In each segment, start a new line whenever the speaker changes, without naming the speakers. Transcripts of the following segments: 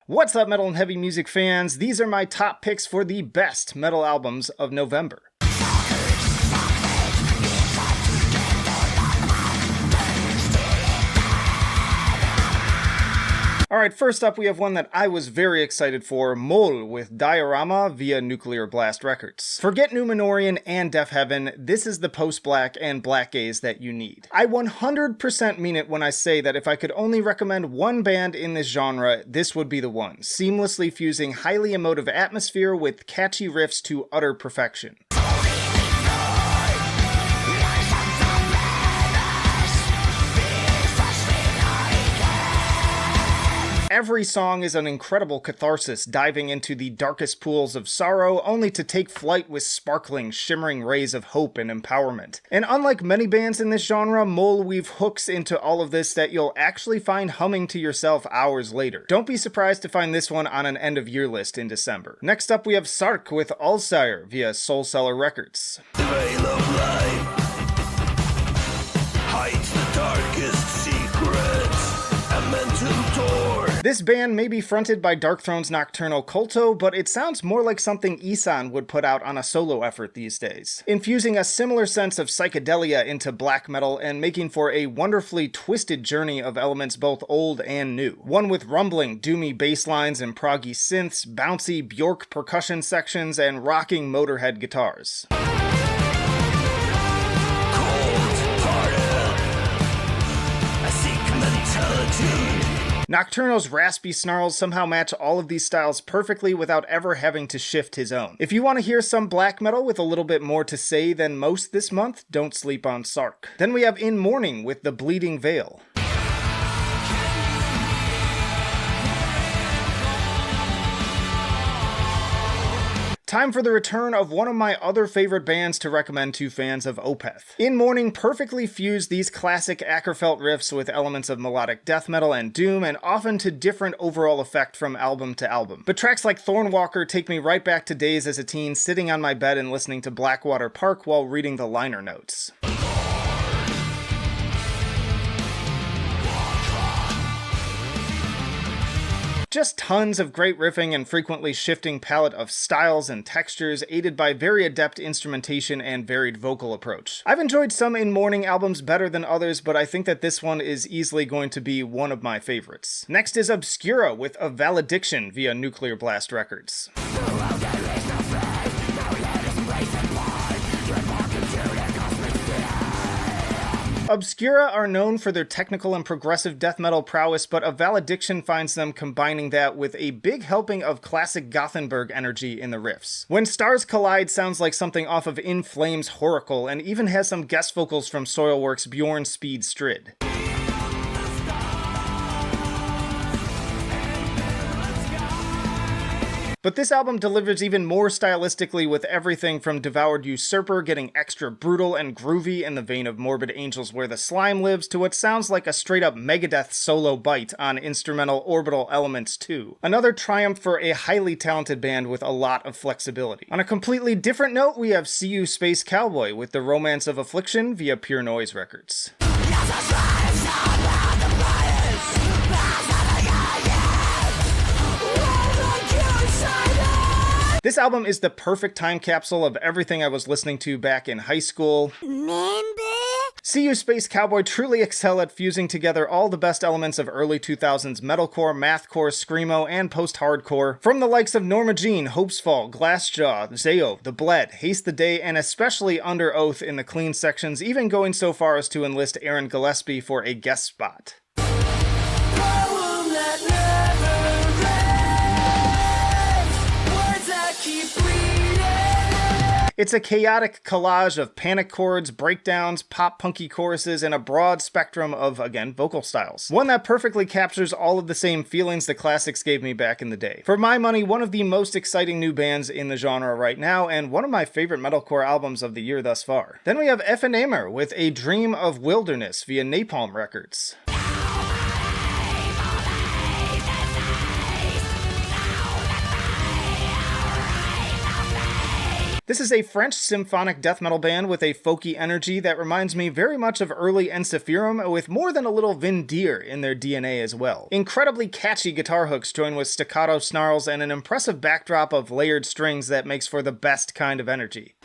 What's up, metal and heavy music fans? These are my top picks for the best metal albums of November. Alright, first up we have one that I was very excited for, Mol with Diorama via Nuclear Blast Records. Forget Numenorian and Deaf Heaven, this is the post-black and black gaze that you need. I 100% mean it when I say that if I could only recommend one band in this genre, this would be the one, seamlessly fusing highly emotive atmosphere with catchy riffs to utter perfection. Every song is an incredible catharsis, diving into the darkest pools of sorrow, only to take flight with sparkling, shimmering rays of hope and empowerment. And unlike many bands in this genre, Mol weave hooks into all of this that you'll actually find humming to yourself hours later. Don't be surprised to find this one on an end-of-year list in December. Next up we have Sarke with Allsighr via Soulseller Records.
The veil of light hides the darkest secrets, a mental door.
This band may be fronted by Darkthrone's Nocturnal Culto, but it sounds more like something Ihsahn would put out on a solo effort these days, infusing a similar sense of psychedelia into black metal and making for a wonderfully twisted journey of elements both old and new. One with rumbling, doomy bass lines and proggy synths, bouncy Bjork percussion sections, and rocking Motorhead guitars. Nocturnal's raspy snarls somehow match all of these styles perfectly without ever having to shift his own. If you want to hear some black metal with a little bit more to say than most this month, don't sleep on Sarke. Then we have In Mourning with The Bleeding Veil. Time for the return of one of my other favorite bands to recommend to fans of Opeth. In Mourning perfectly fused these classic Ackerfeld riffs with elements of melodic death metal and doom, and often to different overall effect from album to album. But tracks like Thornwalker take me right back to days as a teen sitting on my bed and listening to Blackwater Park while reading the liner notes. Just tons of great riffing and frequently shifting palette of styles and textures, aided by very adept instrumentation and varied vocal approach. I've enjoyed some In Mourning albums better than others, but I think that this one is easily going to be one of my favorites. Next is Obscura with a Valediction via Nuclear Blast Records. Obscura are known for their technical and progressive death metal prowess, but a Valediction finds them combining that with a big helping of classic Gothenburg energy in the riffs. When Stars Collide sounds like something off of In Flames' Horacle, and even has some guest vocals from Soilwork's Bjorn Speed Strid. But this album delivers even more stylistically, with everything from Devoured Usurper getting extra brutal and groovy in the vein of Morbid Angels Where the Slime Lives, to what sounds like a straight-up Megadeth solo bite on instrumental Orbital Elements 2. Another triumph for a highly talented band with a lot of flexibility. On a completely different note, we have SeeYouSpaceCowboy with The Romance of Affliction via Pure Noise Records. This album is the perfect time capsule of everything I was listening to back in high school. SeeYouSpaceCowboy truly excel at fusing together all the best elements of early 2000s metalcore, mathcore, screamo, and post-hardcore, from the likes of Norma Jean, Hopesfall, Glassjaw, Zayo, The Bled, Haste the Day, and especially Under Oath in the clean sections, even going so far as to enlist Aaron Gillespie for a guest spot. It's a chaotic collage of panic chords, breakdowns, pop-punky choruses, and a broad spectrum of, again, vocal styles. One that perfectly captures all of the same feelings the classics gave me back in the day. For my money, one of the most exciting new bands in the genre right now, and one of my favorite metalcore albums of the year thus far. Then we have Aephanemer with A Dream of Wilderness via Napalm Records. This is a French symphonic death metal band with a folky energy that reminds me very much of early Verum, with more than a little Vin Deer in their DNA as well. Incredibly catchy guitar hooks joined with staccato snarls and an impressive backdrop of layered strings that makes for the best kind of energy.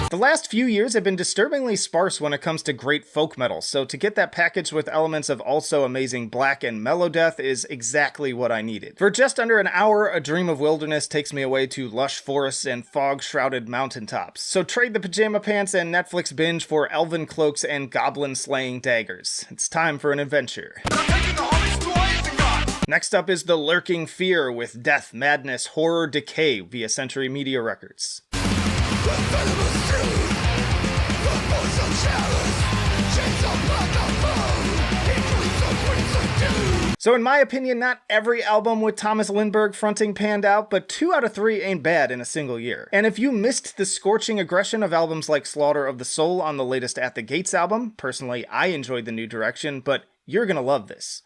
The last few years have been disturbingly sparse when it comes to great folk metal, so to get that packaged with elements of also amazing black and mellow death is exactly what I needed. For just under an hour, A Dream of Wilderness takes me away to lush forests and fog-shrouded mountaintops. So trade the pajama pants and Netflix binge for elven cloaks and goblin-slaying daggers. It's time for an adventure. Next up is The Lurking Fear with Death, Madness, Horror, Decay via Century Media Records. So in my opinion, not every album with Thomas Lindberg fronting panned out, but 2 out of 3 ain't bad in a single year. And if you missed the scorching aggression of albums like Slaughter of the Soul on the latest At the Gates album, personally I enjoyed The New Direction, but you're gonna love this.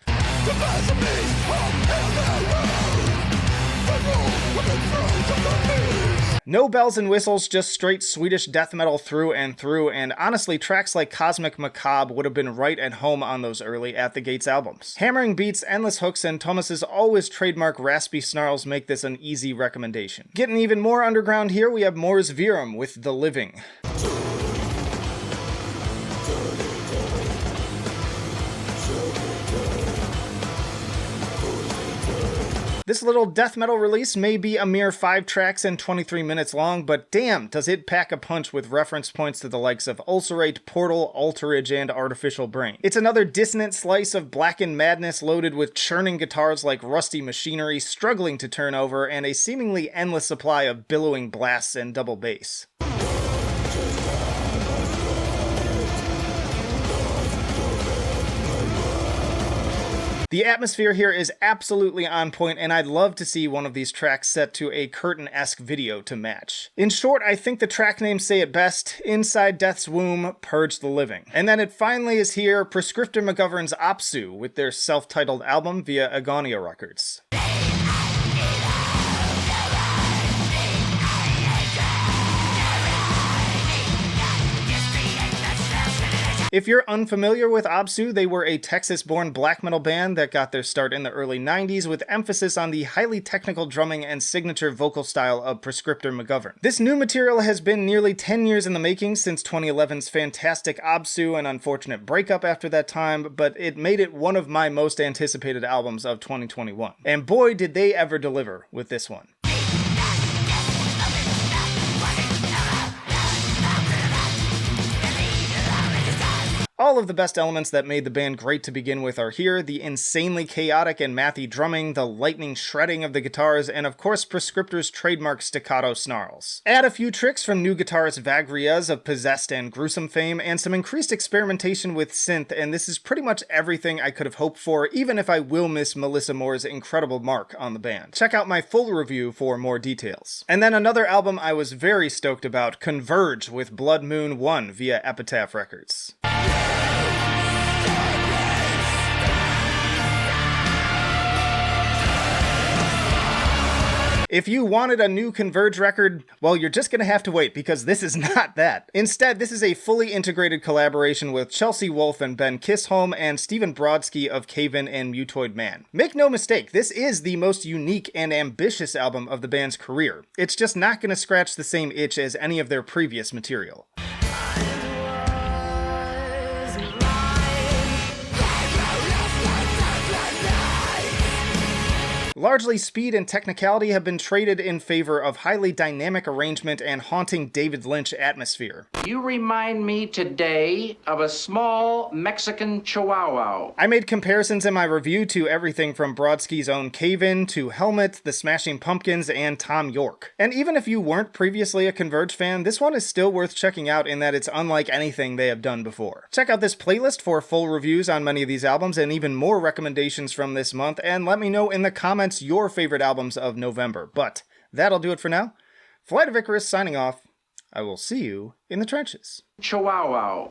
No bells and whistles, just straight Swedish death metal through, and honestly, tracks like Cosmic Macabre would have been right at home on those early At the Gates albums. Hammering beats, endless hooks, and Thomas's always trademark raspy snarls make this an easy recommendation. Getting even more underground here, we have Moore's Virum with The Living. This little death metal release may be a mere 5 tracks and 23 minutes long, but damn, does it pack a punch with reference points to the likes of Ulcerate, Portal, Alterage, and Artificial Brain. It's another dissonant slice of blackened madness loaded with churning guitars like rusty machinery struggling to turn over, and a seemingly endless supply of billowing blasts and double bass. The atmosphere here is absolutely on point, and I'd love to see one of these tracks set to a curtain-esque video to match. In short, I think the track names say it best: inside death's womb, purge the living. And then it finally is here, Prescriptor McGovern's Apsu with their self-titled album via Agonia Records. If you're unfamiliar with Apsu, they were a Texas-born black metal band that got their start in the early 90s with emphasis on the highly technical drumming and signature vocal style of Prescriptor McGovern. This new material has been nearly 10 years in the making since 2011's fantastic Apsu and unfortunate breakup after that time, but it made it one of my most anticipated albums of 2021. And boy did they ever deliver with this one. All of the best elements that made the band great to begin with are here: the insanely chaotic and mathy drumming, the lightning shredding of the guitars, and of course Prescriptor's trademark staccato snarls. Add a few tricks from new guitarist Vagrias of Possessed and Gruesome fame, and some increased experimentation with synth, and this is pretty much everything I could have hoped for, even if I will miss Melissa Moore's incredible mark on the band. Check out my full review for more details. And then another album I was very stoked about, Converge with Bloodmoon 1 via Epitaph Records. If you wanted a new Converge record, well, you're just gonna have to wait, because this is not that. Instead, this is a fully integrated collaboration with Chelsea Wolfe and Ben Kissholm and Stephen Brodsky of Cave-In and Mutoid Man. Make no mistake, this is the most unique and ambitious album of the band's career. It's just not gonna scratch the same itch as any of their previous material. Largely, speed and technicality have been traded in favor of highly dynamic arrangement and haunting David Lynch atmosphere.
You remind me today of a small Mexican chihuahua.
I made comparisons in my review to everything from Brodsky's own Cave-In to Helmet, The Smashing Pumpkins, and Tom York. And even if you weren't previously a Converge fan, this one is still worth checking out in that it's unlike anything they have done before. Check out this playlist for full reviews on many of these albums and even more recommendations from this month, and let me know in the comments your favorite albums of November. But that'll do it for now. Flight of Icarus signing off. I will see you in the trenches.
Chihuahua.